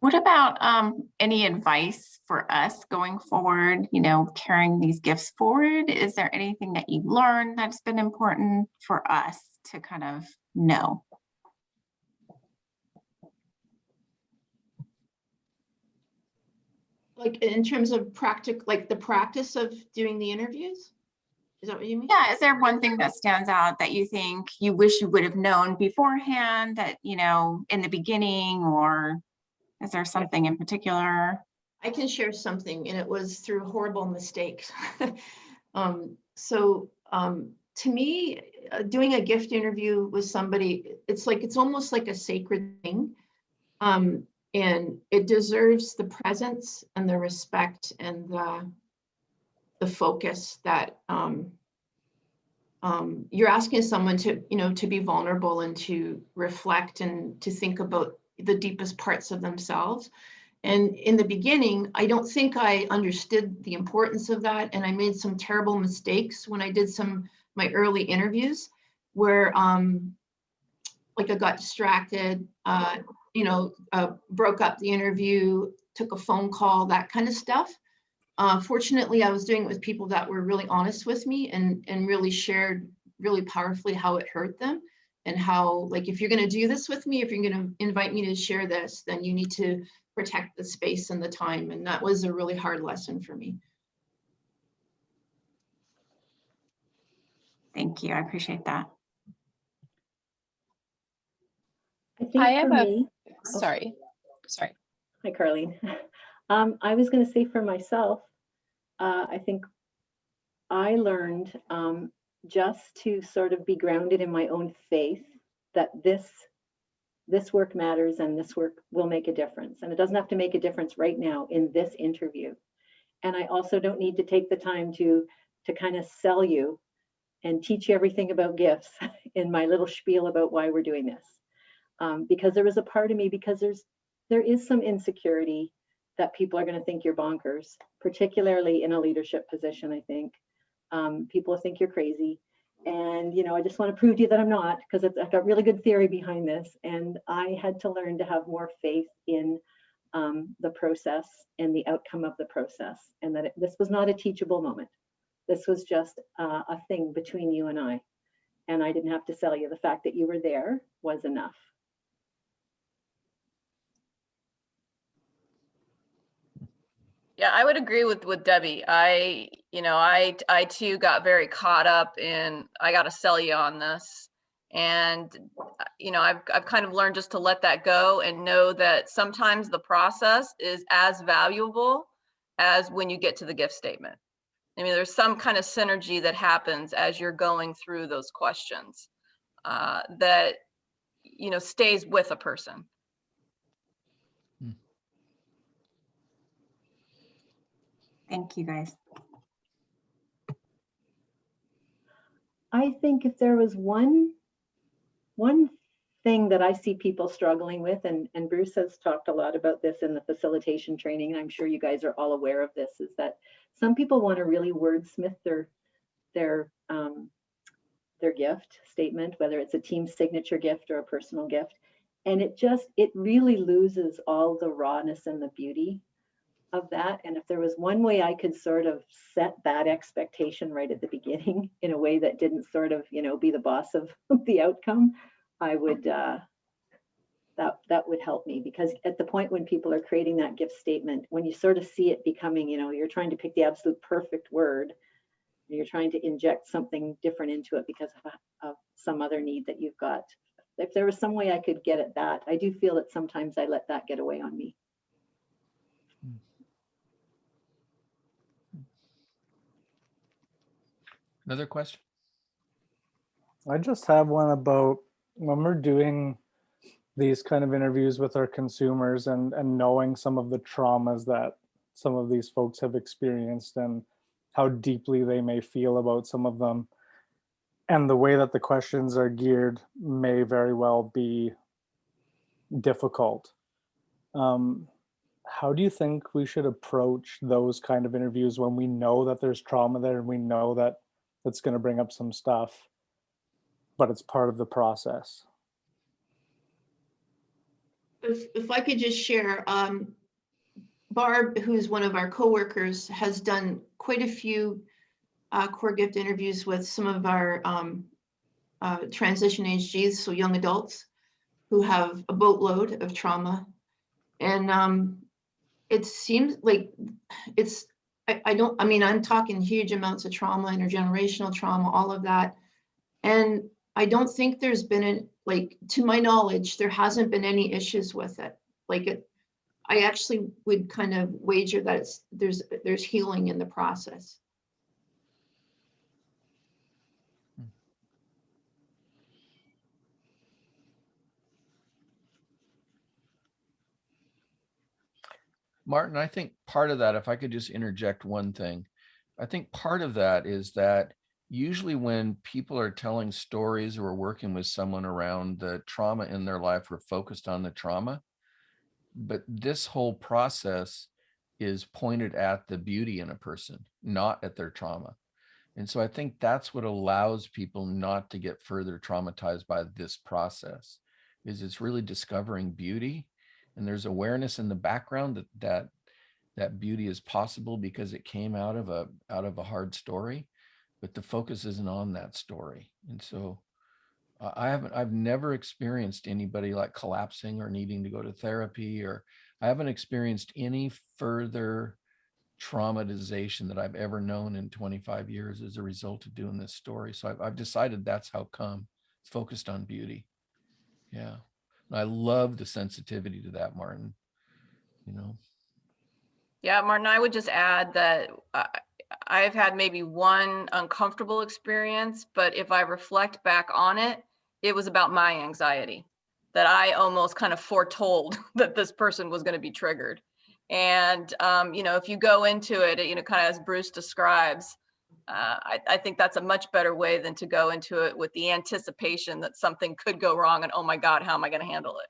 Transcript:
What about any advice for us going forward, you know, carrying these gifts forward? Is there anything that you've learned that's been important for us to kind of know? Like in terms of like the practice of doing the interviews? Is that what you mean? Yeah, is there one thing that stands out that you think you wish you would have known beforehand that, you know, in the beginning, or is there something in particular? I can share something, and it was through horrible mistakes. To me, doing a gift interview with somebody, it's almost like a sacred thing. And it deserves the presence and the respect and the focus that you're asking someone to, you know, to be vulnerable and to reflect and to think about the deepest parts of themselves. And in the beginning, I don't think I understood the importance of that. And I made some terrible mistakes when I did my early interviews where like I got distracted, broke up the interview, took a phone call, that kind of stuff. Fortunately, I was doing it with people that were really honest with me and really shared really powerfully how it hurt them and how, like, if you're going to do this with me, if you're going to invite me to share this, then you need to protect the space and the time. And that was a really hard lesson for me. Thank you. I appreciate that. I think for me, sorry. Hi, Carlene. I was going to say for myself, I think I learned just to sort of be grounded in my own faith that this work matters and this work will make a difference. And it doesn't have to make a difference right now in this interview. And I also don't need to take the time to kind of sell you and teach you everything about gifts in my little spiel about why we're doing this. Because there was a part of me, because there is some insecurity that people are going to think you're bonkers, particularly in a leadership position, I think. People think you're crazy. And, you know, I just want to prove to you that I'm not, because I've got really good theory behind this. And I had to learn to have more faith in the process and the outcome of the process. And that this was not a teachable moment. This was just a thing between you and I. And I didn't have to sell you. The fact that you were there was enough. Yeah, I would agree with Debbie. I too got very caught up in, I got to sell you on this. And, you know, I've kind of learned just to let that go and know that sometimes the process is as valuable as when you get to the gift statement. I mean, there's some kind of synergy that happens as you're going through those questions that, you know, stays with a person. Thank you, guys. I think if there was one thing that I see people struggling with, and Bruce has talked a lot about this in the facilitation training, and I'm sure you guys are all aware of this, is that some people want to really wordsmith their gift statement, whether it's a team signature gift or a personal gift. And it really loses all the rawness and the beauty of that. And if there was one way I could sort of set that expectation right at the beginning in a way that didn't sort of, you know, be the boss of the outcome, I would, that would help me. Because at the point when people are creating that gift statement, when you sort of see it becoming, you know, you're trying to pick the absolute perfect word, you're trying to inject something different into it because of some other need that you've got. If there was some way I could get at that, I do feel that sometimes I let that get away on me. Another question? I just have one about when we're doing these kind of interviews with our consumers and knowing some of the traumas that some of these folks have experienced and how deeply they may feel about some of them. And the way that the questions are geared may very well be difficult. How do you think we should approach those kind of interviews when we know that there's trauma there and we know that it's going to bring up some stuff, but it's part of the process? If I could just share, Barb, who's one of our coworkers, has done quite a few core gift interviews with some of our transition age Gs, so young adults who have a boatload of trauma. And it seems like it's, I mean, I'm talking huge amounts of trauma, intergenerational trauma, all of that. And I don't think there's been, like, to my knowledge, there hasn't been any issues with it. Like, I actually would kind of wager that there's healing in the process. Martin, I think part of that, if I could just interject one thing, I think part of that is that usually when people are telling stories or working with someone around the trauma in their life, we're focused on the trauma. But this whole process is pointed at the beauty in a person, not at their trauma. And so I think that's what allows people not to get further traumatized by this process, is it's really discovering beauty. And there's awareness in the background that beauty is possible because it came out of a hard story, but the focus isn't on that story. And so I've never experienced anybody like collapsing or needing to go to therapy, or I haven't experienced any further traumatization that I've ever known in 25 years as a result of doing this story. So I've decided that's how come. It's focused on beauty. Yeah. And I love the sensitivity to that, Martin. You know? Yeah, Martin, I would just add that I've had maybe one uncomfortable experience, but if I reflect back on it, it was about my anxiety, that I almost kind of foretold that this person was going to be triggered. And, you know, if you go into it, you know, kind of as Bruce describes, I think that's a much better way than to go into it with the anticipation that something could go wrong and, oh my God, how am I going to handle it?